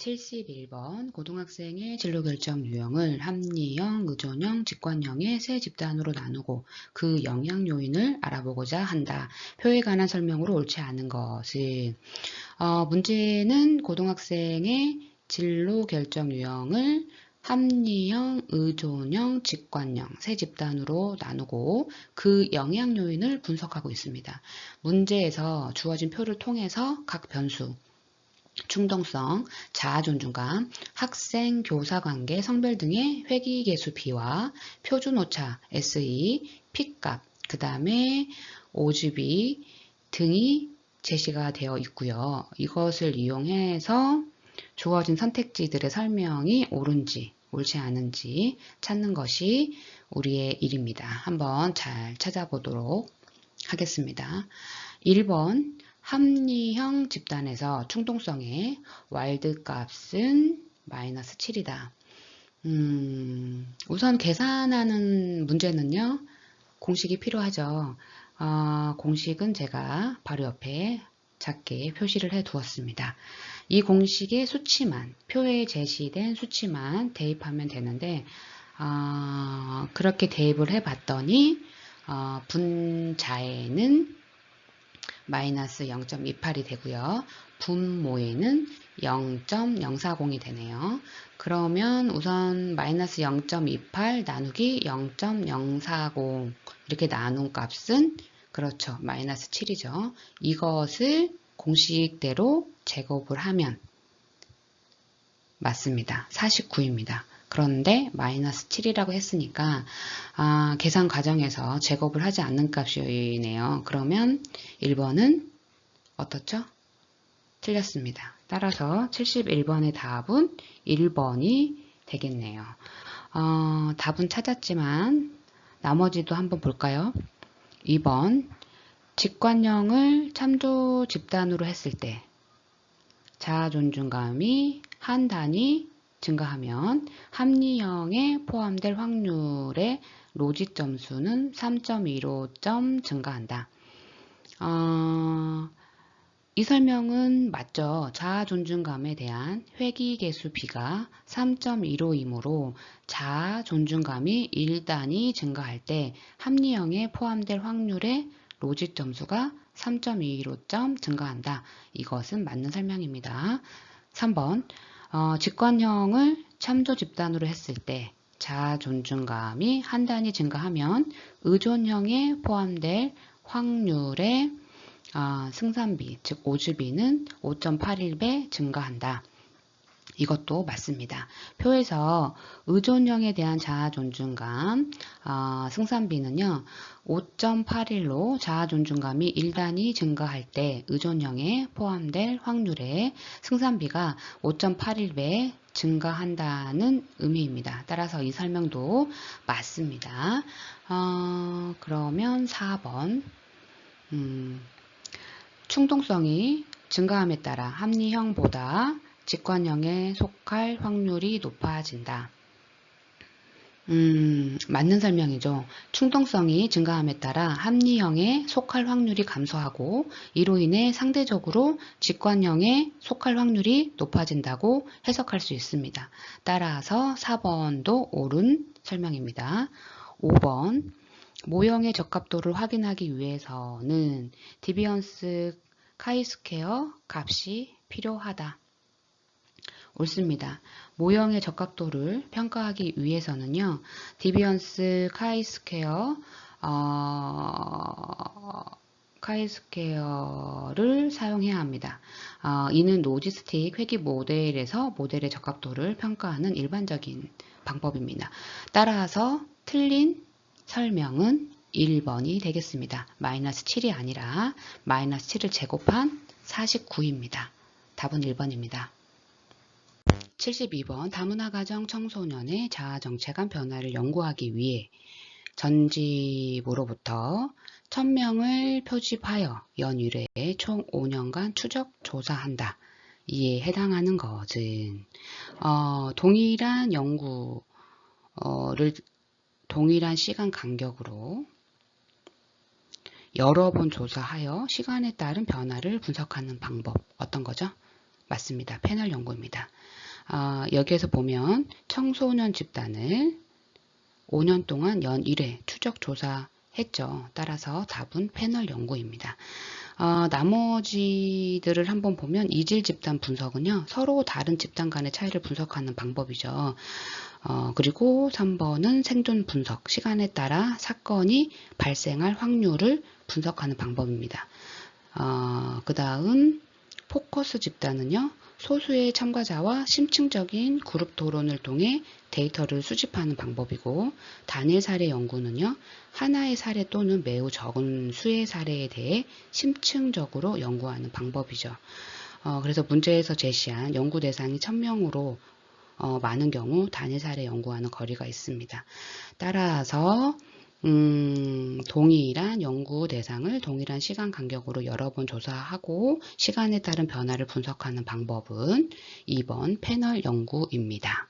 71번 고등학생의 진로결정 유형을 합리형, 의존형, 직관형의 세 집단으로 나누고 그 영향 요인을 알아보고자 한다. 표에 관한 설명으로 옳지 않은 것은 문제는 고등학생의 진로결정 유형을 합리형, 의존형, 직관형 세 집단으로 나누고 그 영향 요인을 분석하고 있습니다. 문제에서 주어진 표를 통해서 각 변수 충동성, 자아존중감, 학생, 교사 관계, 성별 등의 회귀계수 B와 표준오차 SE, P값, 그 다음에 OGB 등이 제시가 되어 있고요. 이것을 이용해서 주어진 선택지들의 설명이 옳은지 옳지 않은지 찾는 것이 우리의 일입니다. 한번 잘 찾아보도록 하겠습니다. 1번 합리형 집단에서 충동성의 와일드 값은 마이너스 7이다. 우선 계산하는 문제는요, 공식이 필요하죠. 공식은 제가 바로 옆에 작게 표시를 해 두었습니다. 이 공식의 수치만, 표에 제시된 수치만 대입하면 되는데, 그렇게 대입을 해 봤더니, 분자에는 마이너스 0.28이 되고요. 분모에는 0.040이 되네요. 그러면 우선 마이너스 0.28 나누기 0.040 이렇게 나눈 값은 그렇죠. 마이너스 7이죠. 이것을 공식대로 제곱을 하면 맞습니다. 49입니다. 그런데 마이너스 7이라고 했으니까 계산 과정에서 제곱을 하지 않는 값이네요. 그러면 1번은 어떻죠? 틀렸습니다. 따라서 71번의 답은 1번이 되겠네요. 답은 찾았지만 나머지도 한번 볼까요? 2번 직관형을 참조 집단으로 했을 때 자아존중감이 한 단위 증가하면 합리형에 포함될 확률의 로지 점수는 3.15점 증가한다. 이 설명은 맞죠. 자아존중감에 대한 회귀계수 B가 3.15이므로 자아존중감이 1단위 증가할 때 합리형에 포함될 확률의 로지 점수가 3.25점 증가한다. 이것은 맞는 설명입니다. 3번 직관형을 참조 집단으로 했을 때 자아존중감이 한 단위 증가하면 의존형에 포함될 확률의 승산비, 즉 OGB는 5.81배 증가한다. 이것도 맞습니다. 표에서 의존형에 대한 자아존중감 승산비는요. 5.81로 자아존중감이 1단위 증가할 때 의존형에 포함될 확률의 승산비가 5.81배 증가한다는 의미입니다. 따라서 이 설명도 맞습니다. 그러면 4번 충동성이 증가함에 따라 합리형보다 직관형에 속할 확률이 높아진다. 맞는 설명이죠. 충동성이 증가함에 따라 합리형에 속할 확률이 감소하고 이로 인해 상대적으로 직관형에 속할 확률이 높아진다고 해석할 수 있습니다. 따라서 4번도 옳은 설명입니다. 5번 모형의 적합도를 확인하기 위해서는 디비언스 카이스퀘어 값이 필요하다. 옳습니다. 모형의 적합도를 평가하기 위해서는요. 디비언스 카이스퀘어를 사용해야 합니다. 이는 로지스틱 회귀 모델에서 모델의 적합도를 평가하는 일반적인 방법입니다. 따라서 틀린 설명은 1번이 되겠습니다. 마이너스 7이 아니라 마이너스 7을 제곱한 49입니다. 답은 1번입니다. 72번 다문화 가정 청소년의 자아 정체감 변화를 연구하기 위해 전집으로부터 1000명을 표집하여 연일에 총 5년간 추적 조사한다. 이에 해당하는 것은 동일한 연구를 동일한 시간 간격으로 여러 번 조사하여 시간에 따른 변화를 분석하는 방법. 어떤 거죠? 맞습니다. 패널 연구입니다. 여기에서 보면 청소년 집단을 5년 동안 연 1회 추적 조사했죠. 따라서 답은 패널 연구입니다. 나머지들을 한번 보면 이질 집단 분석은요, 서로 다른 집단 간의 차이를 분석하는 방법이죠. 그리고 3번은 생존 분석, 시간에 따라 사건이 발생할 확률을 분석하는 방법입니다. 그 다음 포커스 집단은요, 소수의 참가자와 심층적인 그룹 토론을 통해 데이터를 수집하는 방법이고, 단일 사례 연구는요, 하나의 사례 또는 매우 적은 수의 사례에 대해 심층적으로 연구하는 방법이죠. 그래서 문제에서 제시한 연구 대상이 1000명으로 많은 경우 단일 사례 연구와는 거리가 있습니다. 따라서 동일한 연구 대상을 동일한 시간 간격으로 여러 번 조사하고 시간에 따른 변화를 분석하는 방법은 2번 패널 연구입니다.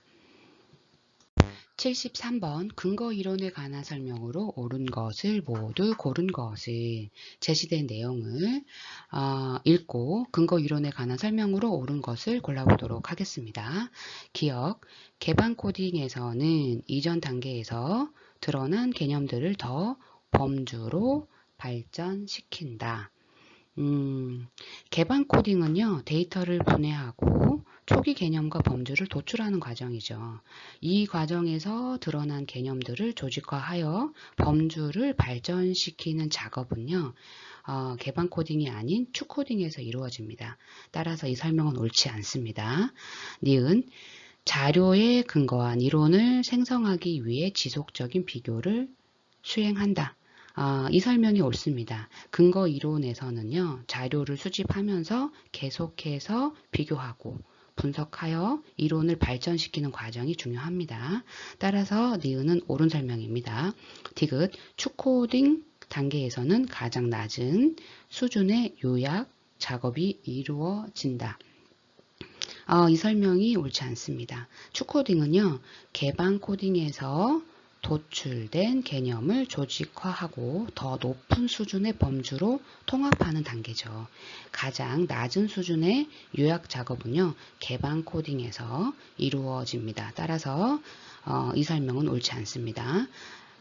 73번 근거 이론에 관한 설명으로 옳은 것을 모두 고른 것을 제시된 내용을 읽고 근거 이론에 관한 설명으로 옳은 것을 골라보도록 하겠습니다. 기억, 개방 코딩에서는 이전 단계에서 드러난 개념들을 더 범주로 발전시킨다. 개방 코딩은요, 데이터를 분해하고 초기 개념과 범주를 도출하는 과정이죠. 이 과정에서 드러난 개념들을 조직화하여 범주를 발전시키는 작업은요, 개방 코딩이 아닌 추 코딩에서 이루어집니다. 따라서 이 설명은 옳지 않습니다. 니은 자료에 근거한 이론을 생성하기 위해 지속적인 비교를 수행한다. 이 설명이 옳습니다. 근거 이론에서는요, 자료를 수집하면서 계속해서 비교하고 분석하여 이론을 발전시키는 과정이 중요합니다. 따라서 니은은 옳은 설명입니다. 디귿, 추코딩 단계에서는 가장 낮은 수준의 요약 작업이 이루어진다. 이 설명이 옳지 않습니다. 추코딩은요, 개방 코딩에서 도출된 개념을 조직화하고 더 높은 수준의 범주로 통합하는 단계죠. 가장 낮은 수준의 요약 작업은요, 개방 코딩에서 이루어집니다. 따라서 이 설명은 옳지 않습니다.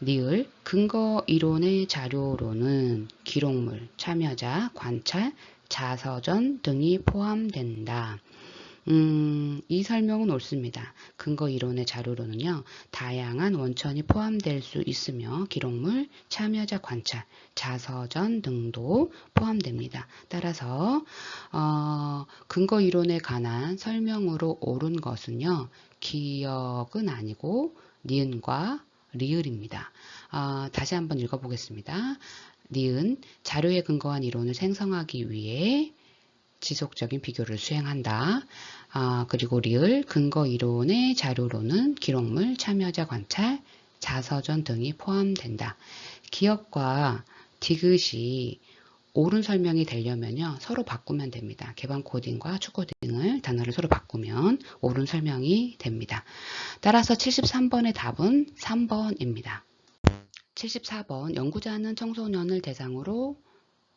니을, 근거 이론의 자료로는 기록물, 참여자, 관찰, 자서전 등이 포함된다. 이 설명은 옳습니다. 근거 이론의 자료로는요, 다양한 원천이 포함될 수 있으며 기록물, 참여자 관찰, 자서전 등도 포함됩니다. 따라서 근거 이론에 관한 설명으로 옳은 것은요, 기억은 아니고 니은과 리을입니다. 다시 한번 읽어보겠습니다. 니은, 자료에 근거한 이론을 생성하기 위해 지속적인 비교를 수행한다. 그리고 리을, 근거 이론의 자료로는 기록물, 참여자 관찰, 자서전 등이 포함된다. 기억과 디귿이 옳은 설명이 되려면요, 서로 바꾸면 됩니다. 개방 코딩과 추 코딩을 단어를 서로 바꾸면 옳은 설명이 됩니다. 따라서 73번의 답은 3번입니다. 74번 연구자는 청소년을 대상으로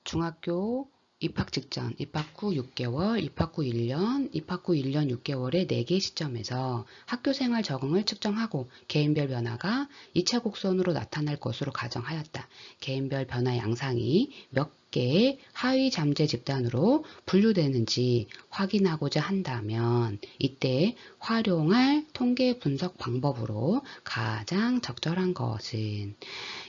중학교 입학 직전, 입학 후 6개월, 입학 후 1년, 입학 후 1년 6개월의 4개 시점에서 학교생활 적응을 측정하고 개인별 변화가 2차 곡선으로 나타날 것으로 가정하였다. 개인별 변화 양상이 몇 개의 하위 잠재 집단으로 분류되는지 확인하고자 한다면 이때 활용할 통계 분석 방법으로 가장 적절한 것은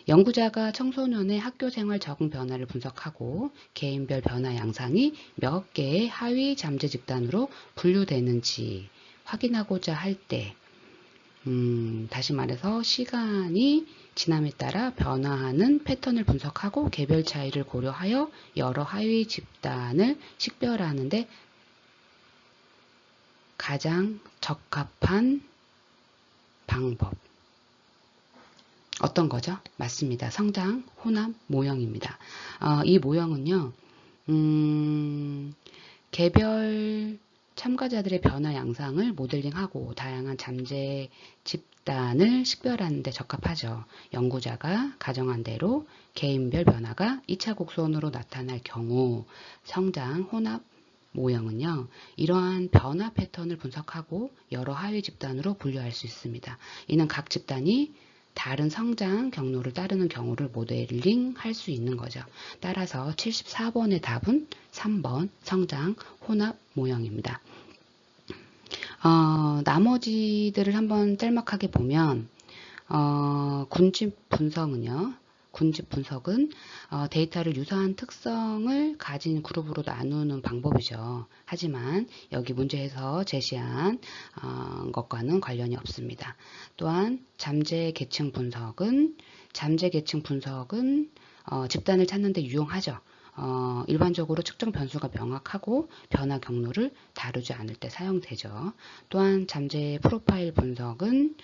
연구자가 청소년의 학교생활 적응 변화를 분석하고 개인별 변화 양상이 몇 개의 하위 잠재 집단으로 분류되는지 확인하고자 할 때, 다시 말해서 시간이 지남에 따라 변화하는 패턴을 분석하고 개별 차이를 고려하여 여러 하위 집단을 식별하는 데 가장 적합한 방법. 어떤 거죠? 맞습니다. 성장 혼합 모형입니다. 이 모형은요, 개별 참가자들의 변화 양상을 모델링하고 다양한 잠재 집단을 식별하는 데 적합하죠. 연구자가 가정한 대로 개인별 변화가 2차 곡선으로 나타날 경우 성장 혼합 모형은요, 이러한 변화 패턴을 분석하고 여러 하위 집단으로 분류할 수 있습니다. 이는 각 집단이 다른 성장 경로를 따르는 경우를 모델링 할 수 있는 거죠. 따라서 74번의 답은 3번 성장 혼합 모형입니다. 나머지들을 한번 짤막하게 보면 군집 분석은요. 군집 분석은 데이터를 유사한 특성을 가진 그룹으로 나누는 방법이죠. 하지만 여기 문제에서 제시한 것과는 관련이 없습니다. 또한 잠재 계층 분석은 집단을 찾는 데 유용하죠. 일반적으로 측정 변수가 명확하고 변화 경로를 다루지 않을 때 사용되죠. 또한 잠재 프로파일 분석은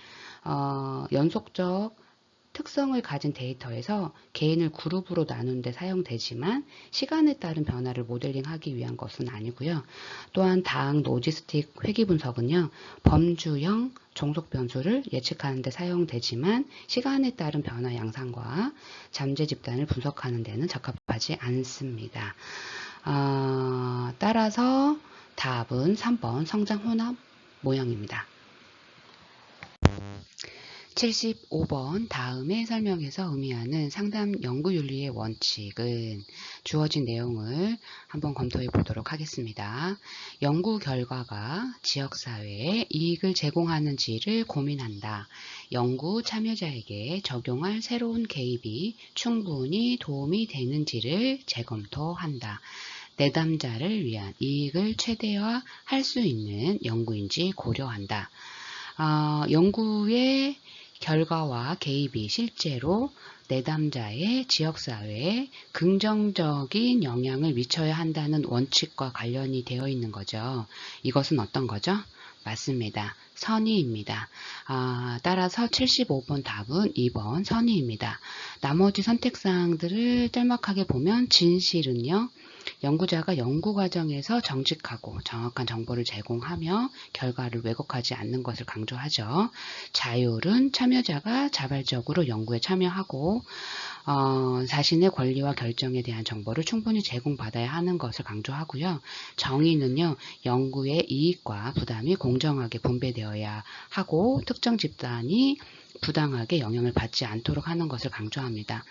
연속적 특성을 가진 데이터에서 개인을 그룹으로 나눈 데 사용되지만 시간에 따른 변화를 모델링하기 위한 것은 아니고요. 또한 다항 로지스틱 회귀 분석은요. 범주형 종속 변수를 예측하는 데 사용되지만 시간에 따른 변화 양상과 잠재 집단을 분석하는 데는 적합하지 않습니다. 따라서 답은 3번 성장 혼합 모형입니다. 75번 다음의 설명에서 의미하는 상담 연구윤리의 원칙은 주어진 내용을 한번 검토해 보도록 하겠습니다. 연구 결과가 지역사회에 이익을 제공하는지를 고민한다. 연구 참여자에게 적용할 새로운 개입이 충분히 도움이 되는지를 재검토한다. 내담자를 위한 이익을 최대화할 수 있는 연구인지 고려한다. 연구의 결과와 개입이 실제로 내담자의 지역사회에 긍정적인 영향을 미쳐야 한다는 원칙과 관련이 되어 있는 거죠. 이것은 어떤 거죠? 맞습니다. 선의입니다. 따라서 75번 답은 2번 선의입니다. 나머지 선택사항들을 짤막하게 보면 진실은요. 연구자가 연구 과정에서 정직하고 정확한 정보를 제공하며 결과를 왜곡하지 않는 것을 강조하죠. 자율은 참여자가 자발적으로 연구에 참여하고 자신의 권리와 결정에 대한 정보를 충분히 제공받아야 하는 것을 강조하고요. 정의는요. 연구의 이익과 부담이 공정하게 분배되어야 하고 특정 집단이 부당하게 영향을 받지 않도록 하는 것을 강조합니다.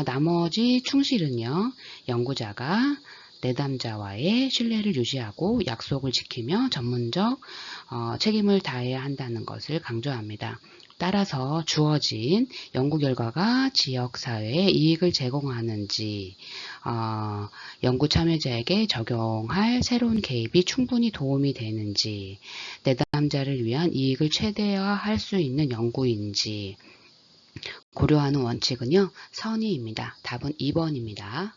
나머지 충실은요. 연구자가 내담자와의 신뢰를 유지하고 약속을 지키며 전문적 책임을 다해야 한다는 것을 강조합니다. 따라서 주어진 연구 결과가 지역사회에 이익을 제공하는지, 연구 참여자에게 적용할 새로운 개입이 충분히 도움이 되는지, 내담자를 위한 이익을 최대화할 수 있는 연구인지 고려하는 원칙은요. 선의입니다. 답은 2번입니다.